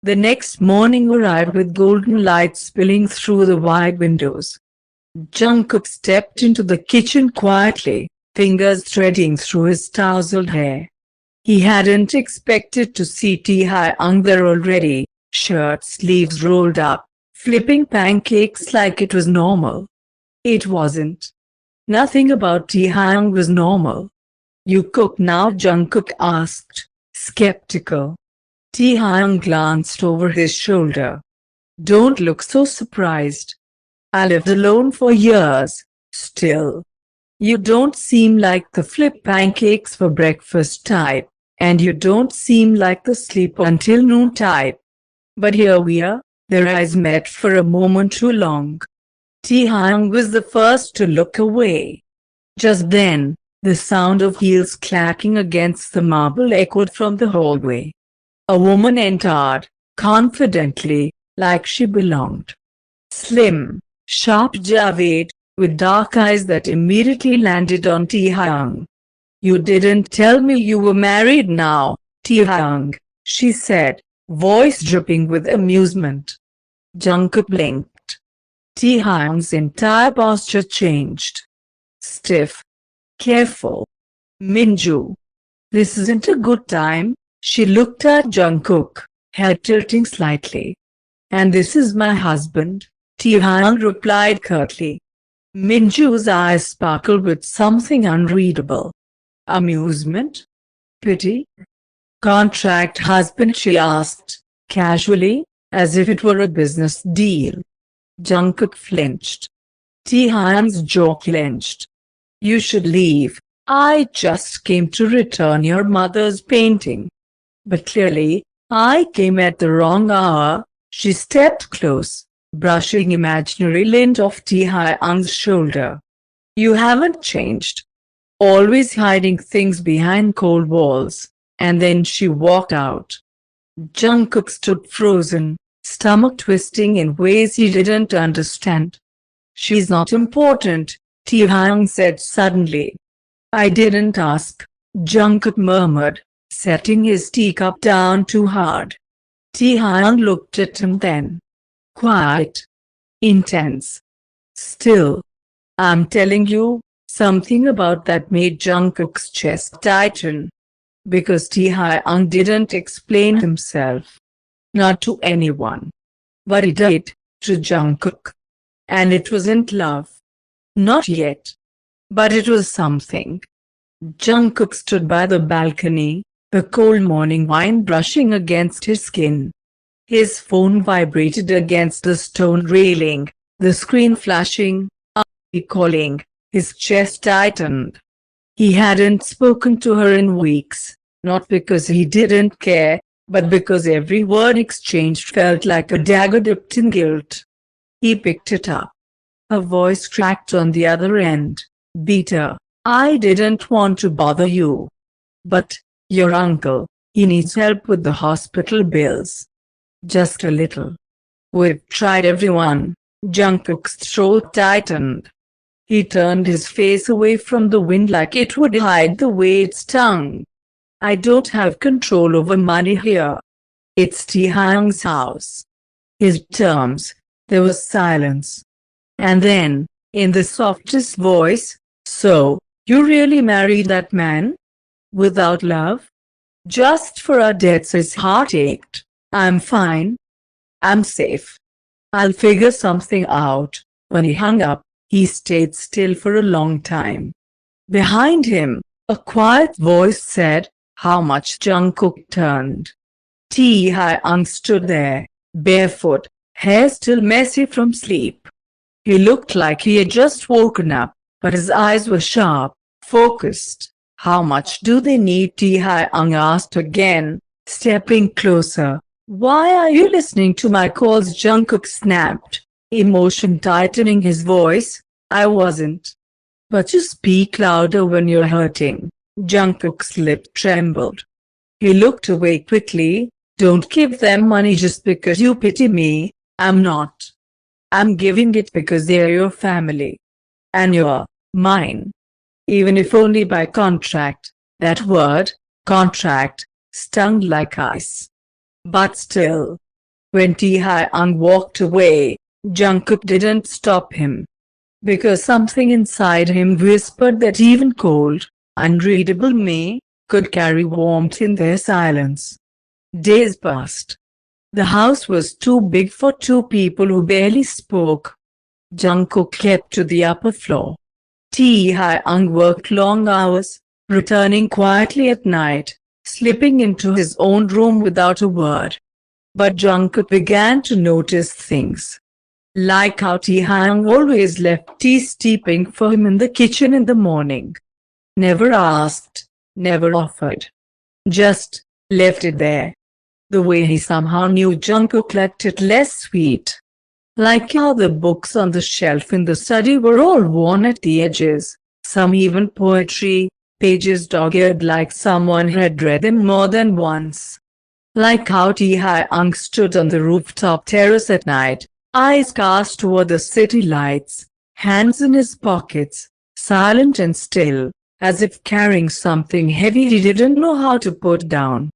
The next morning arrived with golden light spilling through the wide windows. Jungkook stepped into the kitchen quietly, fingers threading through his tousled hair. He hadn't expected to see Taehyung there already, shirt sleeves rolled up, flipping pancakes like it was normal. It wasn't. Nothing about Taehyung was normal. "You cook now?" Jungkook asked, skeptical. Taehyung glanced over his shoulder. "Don't look so surprised. I lived alone for years, still. You don't seem like the flip pancakes for breakfast type, and you don't seem like the sleep until noon type." But here we are. Their eyes met for a moment too long. Taehyung was the first to look away. Just then, the sound of heels clacking against the marble echoed from the hallway. A woman entered, confidently, like she belonged. Slim, sharp Javed, with dark eyes that immediately landed on Taehyung. "You didn't tell me you were married now, Taehyung," she said, voice dripping with amusement. Jungkook blinked. Taehyung's entire posture changed. Stiff. Careful. "Minju. This isn't a good time." She looked at Jungkook, head tilting slightly. "And this is my husband," Taehyung replied curtly. Minju's eyes sparkled with something unreadable. Amusement? Pity? "Contract husband?" she asked, casually, as if it were a business deal. Jungkook flinched. Taehyung's jaw clenched. "You should leave. I just came to return your mother's painting." "But clearly, I came at the wrong hour." She stepped close, brushing imaginary lint off Taehyung's shoulder. "You haven't changed. Always hiding things behind cold walls." And then she walked out. Jungkook stood frozen, stomach twisting in ways he didn't understand. "She's not important," Taehyung said suddenly. "I didn't ask," Jungkook murmured, setting his teacup down too hard. Taehyung looked at him then. Quiet. Intense. Still. "I'm telling you." Something about that made Jungkook's chest tighten. Because Taehyung didn't explain himself. Not to anyone. But he did, to Jungkook. And it wasn't love. Not yet. But it was something. Jungkook stood by the balcony, the cold morning wind brushing against his skin. His phone vibrated against the stone railing, the screen flashing, calling. His chest tightened. He hadn't spoken to her in weeks, not because he didn't care, but because every word exchanged felt like a dagger dipped in guilt. He picked it up. Her voice cracked on the other end, bitter. "I didn't want to bother you. But, your uncle, he needs help with the hospital bills. Just a little. We've tried everyone." Jungkook's throat tightened. He turned his face away from the wind like it would hide the way it stung. "I don't have control over money here. It's Taehyung's house. His terms." There was silence. And then, in the softest voice, "So, you really married that man? Without love? Just for our debts?" His heart ached. "I'm fine. I'm safe. I'll figure something out." When he hung up, he stayed still for a long time. Behind him, a quiet voice said, "How much?" Jungkook turned. Taehyung stood there, barefoot, hair still messy from sleep. He looked like he had just woken up, but his eyes were sharp, focused. "How much do they need?" Taehyung asked again, stepping closer. "Why are you listening to my calls?" Jungkook snapped, emotion tightening his voice. "I wasn't." "But you speak louder when you're hurting." Jungkook's lip trembled. He looked away quickly. "Don't give them money just because you pity me." "I'm not. I'm giving it because they're your family. And you're mine. Even if only by contract." That word, contract, stung like ice. But still, When Taehyung walked away, Jungkook didn't stop him. Because something inside him whispered that even cold, unreadable May could carry warmth in their silence. Days passed. The house was too big for two people who barely spoke. Jungkook kept to the upper floor. Taehyung worked long hours, returning quietly at night, slipping into his own room without a word. But Jungkook began to notice things. Like how Taehyung always left tea steeping for him in the kitchen in the morning. Never asked, never offered. Just left it there. The way he somehow knew Jungkook liked it less sweet. Like how the books on the shelf in the study were all worn at the edges, some even poetry, pages dog-eared like someone had read them more than once. Like how Taehyung stood on the rooftop terrace at night, eyes cast toward the city lights, hands in his pockets, silent and still, as if carrying something heavy he didn't know how to put down.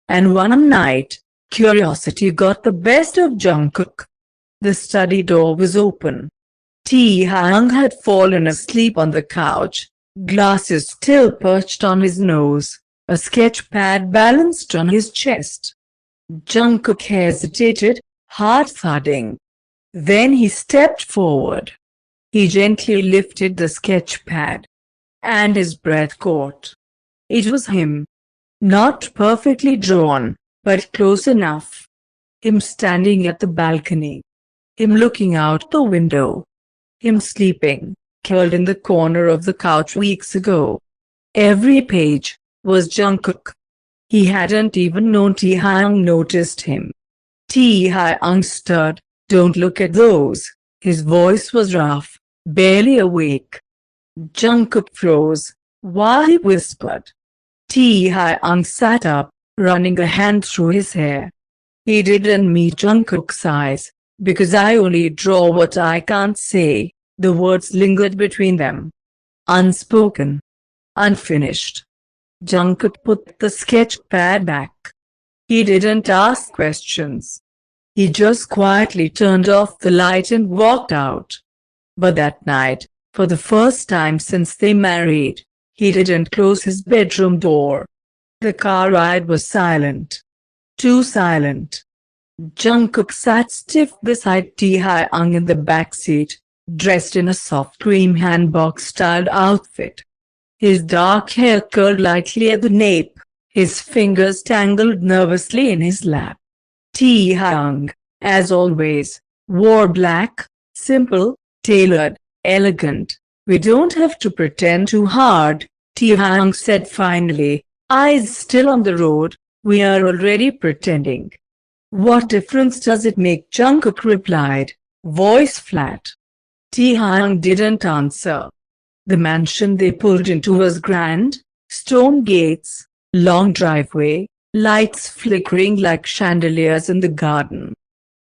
And one night, curiosity got the best of Jungkook. The study door was open. Taehyung had fallen asleep on the couch, glasses still perched on his nose, a sketch pad balanced on his chest. Jungkook hesitated, heart thudding. Then he stepped forward. He gently lifted the sketch pad. And his breath caught. It was him. Not perfectly drawn, but close enough. Him standing at the balcony. Him looking out the window. Him sleeping, curled in the corner of the couch weeks ago. Every page was Jungkook. He hadn't even known Taehyung noticed him. Taehyung stirred. Don't look at those. His voice was rough, barely awake. Jungkook froze. Why? He whispered. Taehyung sat up, running a hand through his hair. He didn't meet Jungkook's eyes, because I only draw what I can't say. The words lingered between them. Unspoken. Unfinished. Jungkook put the sketch pad back. He didn't ask questions. He just quietly turned off the light and walked out. But that night, for the first time since they married, he didn't close his bedroom door. The car ride was silent. Too silent. Jungkook sat stiff beside Taehyung in the backseat, dressed in a soft cream hanbok-styled outfit. His dark hair curled lightly at the nape, his fingers tangled nervously in his lap. Taehyung, as always, wore black, simple, tailored, elegant. We don't have to pretend too hard, Taehyung said finally, eyes still on the road. We are already pretending. What difference does it make? Jungkook replied, voice flat. Taehyung didn't answer. The mansion they pulled into was grand, stone gates, long driveway, lights flickering like chandeliers in the garden.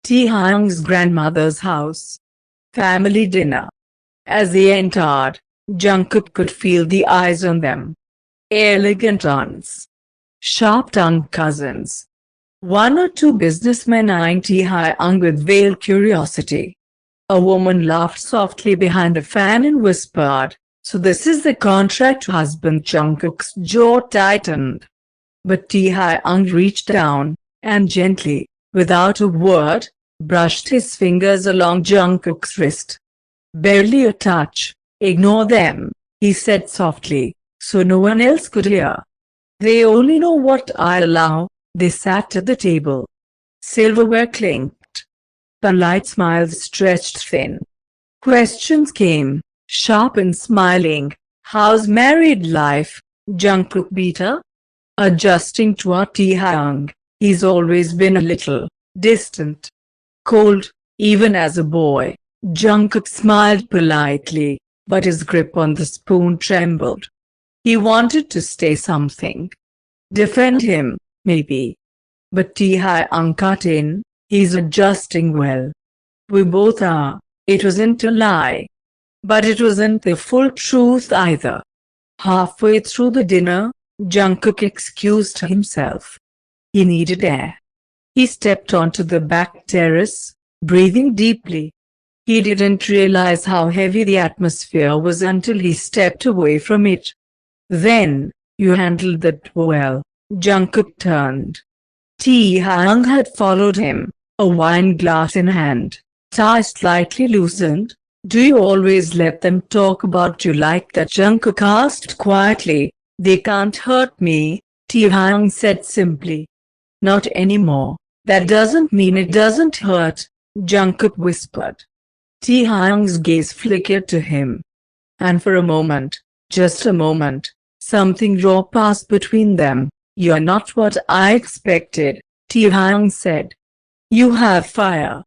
Taehyung's grandmother's house. Family dinner. As they entered, Jungkook could feel the eyes on them. Elegant aunts. Sharp-tongued cousins. One or two businessmen eyeing Taehyung with veiled curiosity. A woman laughed softly behind a fan and whispered, so this is the contract husband. Jungkook's jaw tightened. But Taehyung reached down, and gently, without a word, brushed his fingers along Jungkook's wrist. Barely a touch. Ignore them, he said softly, so no one else could hear. They only know what I allow. They sat at the table. Silverware clinked. Polite smiles stretched thin. Questions came, sharp and smiling. How's married life? Jungkook beat her. Adjusting to Taehyung, he's always been a little distant. Cold, even as a boy. Jungkook smiled politely, but his grip on the spoon trembled. He wanted to say something. Defend him, maybe. But Taehyung cut in, he's adjusting well. We both are. It wasn't a lie. But it wasn't the full truth either. Halfway through the dinner, Jungkook excused himself. He needed air. He stepped onto the back terrace, breathing deeply. He didn't realize how heavy the atmosphere was until he stepped away from it. Then, you handled that well, Jungkook turned. Taehyung had followed him, a wine glass in hand, tie slightly loosened. Do you always let them talk about you like that? Jungkook asked quietly. They can't hurt me, Taehyung said simply. Not anymore. That doesn't mean it doesn't hurt, Jungkook whispered. Taehyung's gaze flickered to him. And for a moment, just a moment, something raw passed between them. You're not what I expected, Taehyung said. You have fire.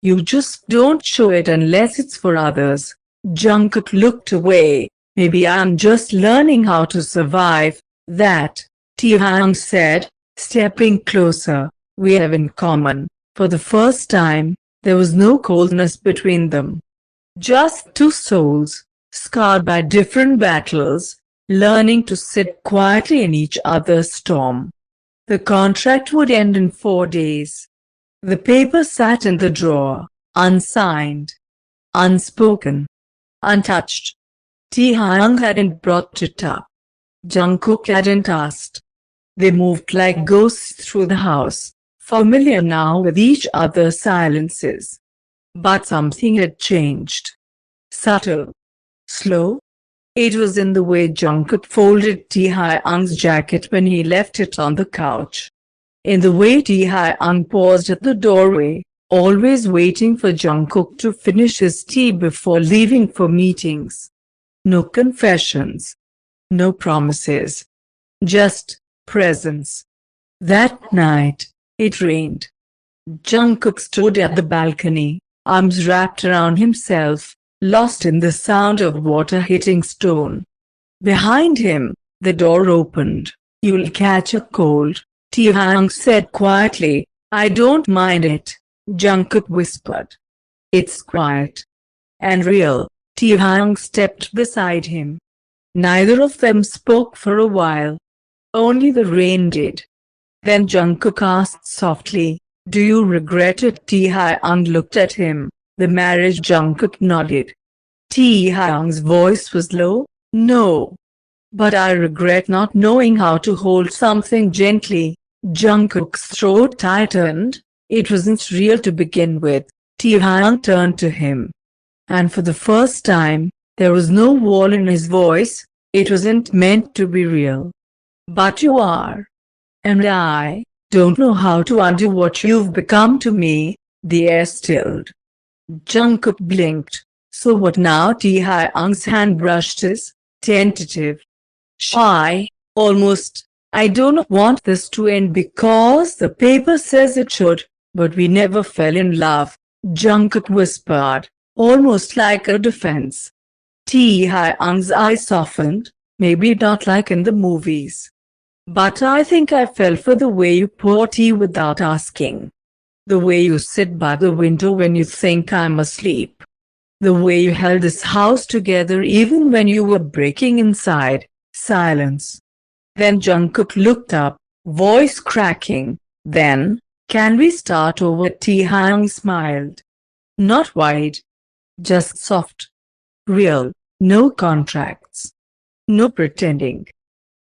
You just don't show it unless it's for others. Jungkook looked away. Maybe I'm just learning how to survive, that, Taehyung said, stepping closer. We have in common. For the first time, there was no coldness between them. Just two souls, scarred by different battles, learning to sit quietly in each other's storm. The contract would end in 4 days. The paper sat in the drawer, unsigned, unspoken, untouched. Taehyung hadn't brought it up. Jungkook hadn't asked. They moved like ghosts through the house, familiar now with each other's silences. But something had changed. Subtle. Slow. It was in the way Jungkook folded Taehyung's jacket when he left it on the couch. In the way Taehyung paused at the doorway, always waiting for Jungkook to finish his tea before leaving for meetings. No confessions. No promises. Just presence. That night, it rained. Jungkook stood at the balcony, arms wrapped around himself, lost in the sound of water hitting stone. Behind him, the door opened. You'll catch a cold, Taehyung said quietly. I don't mind it, Jungkook whispered. It's quiet. And real. Taehyung stepped beside him. Neither of them spoke for a while. Only the rain did. Then Jungkook asked softly, do you regret it? Taehyung looked at him. The marriage? Jungkook nodded. Taehyung's voice was low. No. But I regret not knowing how to hold something gently. Jungkook's throat tightened. It wasn't real to begin with. Taehyung turned to him. And for the first time, there was no wall in his voice. It wasn't meant to be real. But you are. And I don't know how to undo what you've become to me. The air stilled. Jungkook blinked. So what now? Taehyung's hand brushed his, tentative. Shy, almost. I don't want this to end because the paper says it should, but we never fell in love, Jungkook whispered, almost like a defense. Taehyung's eyes softened. Maybe not like in the movies. But I think I fell for the way you pour tea without asking. The way you sit by the window when you think I'm asleep. The way you held this house together even when you were breaking inside. Silence. Then Jungkook looked up, voice cracking. Then, can we start over? Taehyung smiled. Not wide. Just soft. Real. No contracts. No pretending.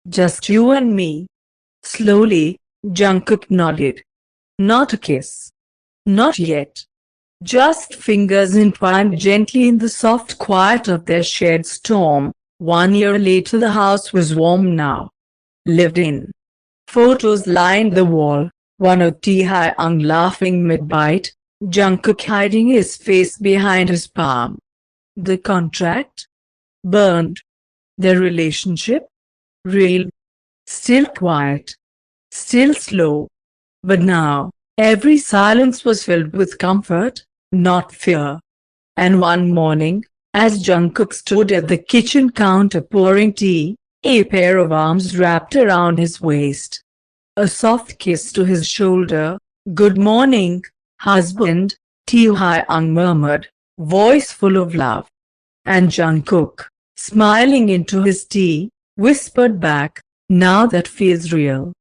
Just you and me. Slowly, Jungkook nodded. Not a kiss. Not yet. Just fingers entwined gently in the soft quiet of their shared storm. 1 year later the house was warm now. Lived in. Photos lined the wall. One of Taehyung laughing mid-bite. Jungkook hiding his face behind his palm. The contract? Burned. Their relationship? Real. Still quiet. Still slow. But now, every silence was filled with comfort, not fear. And one morning, as Jungkook stood at the kitchen counter pouring tea, a pair of arms wrapped around his waist. A soft kiss to his shoulder. Good morning, husband, Taehyung murmured, voice full of love. And Jungkook, smiling into his tea, whispered back, now that feels real.